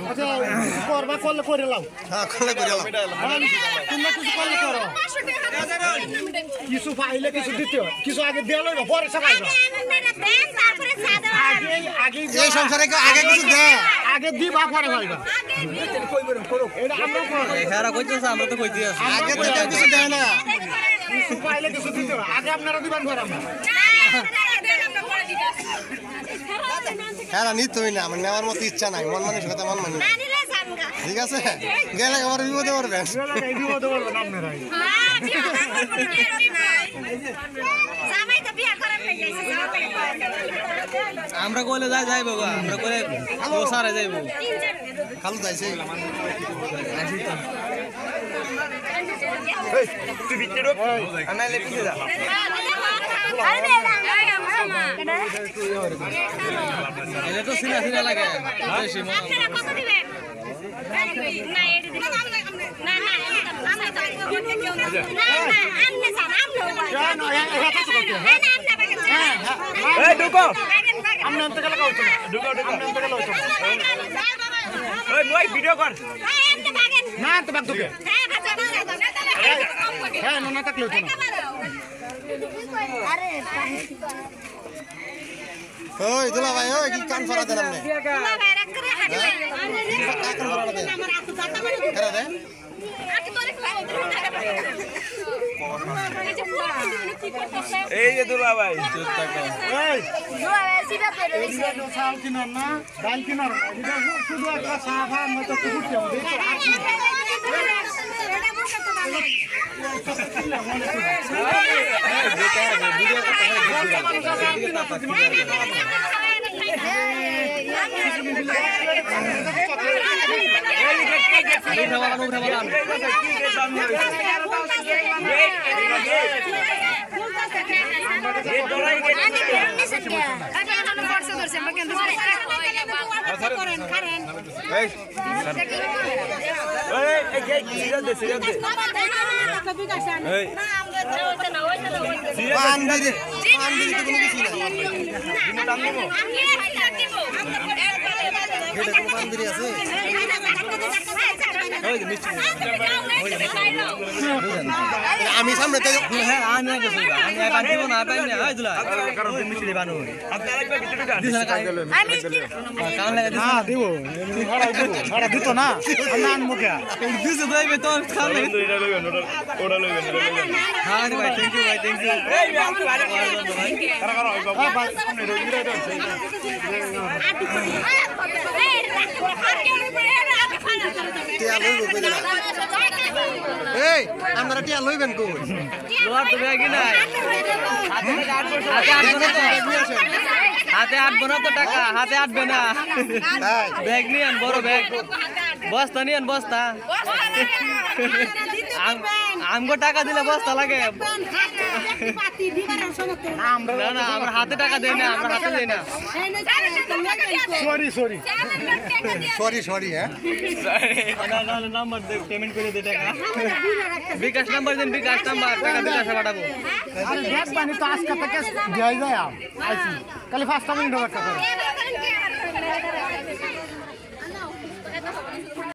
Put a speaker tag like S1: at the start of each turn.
S1: আচ্ছা করবা করলে করে লাও
S2: হ্যাঁ করলে করে লাও
S1: তোমরা কিছু করলে করো কিছু পাইলে কিছু দিতে কিছু আগে দিয়ে লইবা পরে সব পাইবা আগে
S2: এই সংসারে আগে কিছু দে
S1: আগে দিবা পরে পাইবা এটা আমরা
S3: এখানে কইতেছ আমরা তো কইতে আছি
S2: আগে তো কেউ কিছু দেয় না
S1: কিছু পাইলে কিছু দিতে আগে আপনারা দিবেন পরে আমরা
S2: হ্যাঁ নিতই না আমার নেওয়ার মতো ইচ্ছা নাই মন মানুষ কথা মন মানুষ ঠিক আছে গেলে আমার বিপদে পড়বেন
S1: বিপদে পড়বেন আপনারাই
S3: আমরা কইলে যাই বাবা আমরা কইলে সারা যাইবো
S2: খালু যাইছে
S1: তুই ভিতরে ঢোক
S3: আনা লেপিতে যা এটা তো সিনা সিনা লাগে বেশি
S4: আপনারা কত দিবেন না এটা দিবেন না না আমরা তো না আমনে সান আমনে
S1: এই ঢোকো আমনে অন্ত গেলে কাউছো ঢোকো আমনে অন্ত গেলে কাউছো ওই মই ভিডিও কর না তো বাগ ঢোকে হ্যাঁ না থাকলে হতো না
S2: ওই দুলা ভাই ওই কি কান ফরা দেন আপনি
S4: দুলা ভাই রাখ করে হাঁটে
S2: কান ফরা দেন
S4: আমার আপু জাতা মানে
S2: করে দে
S4: আকে তোরে
S3: এই যে দুলা ভাই
S1: এই
S4: দুলা ভাই সিধা পেরে দিছে
S1: এটা চাল কিনার না ডাল কিনার এটা শুধু একটা সাফা মতো কুকুরতে হবে
S2: পানবিরি তো কোনো কিছু না এটা কোনো পানবিরি আছে আমি সামনে তো
S3: হ্যাঁ আমি গেছি আমি পান দিব না পাই না এই দুলা কারণ মিষ্টি বানো আপনারা একবার ভিতরে ঢুকান কান লাগা
S1: না দিব ভাড়া দিত না আমরা আনবো কে
S3: দিছে দইবে তো খান লাগে
S5: ওটা লইবেন
S3: হ্যাঁ ভাই থ্যাংক ইউ ভাই থ্যাংক ইউ
S5: এই আমি বাড়ি ভাই কারা কারা হইবা
S1: হ্যাঁ ভাই সামনে রইরা দাও
S2: টিয়া লইব কই দিলা এই আমরা টিয়া লইবেন কই
S3: লোয়ার তো ব্যাগই নাই হাতে আটবো না তো টাকা হাতে আটবে না ব্যাগ নিয়েন বড় ব্যাগ বস্তা নিয়েন বস্তা আমগো টাকা দিলে বস্তা লাগে না না আমরা হাতে টাকা দেই না আমরা হাতে দেই না
S1: সরি সরি
S2: সরি সরি হ্যাঁ
S3: না নাম্বার দে পেমেন্ট করে দে টাকা বিকাশ নাম্বার দেন বিকাশ নাম্বার টাকা বিকাশে পাঠাবো
S1: আরে দেখ বানি তো আজকে থেকে দেই যায় আইছি খালি 5 মিনিট ওয়েট করো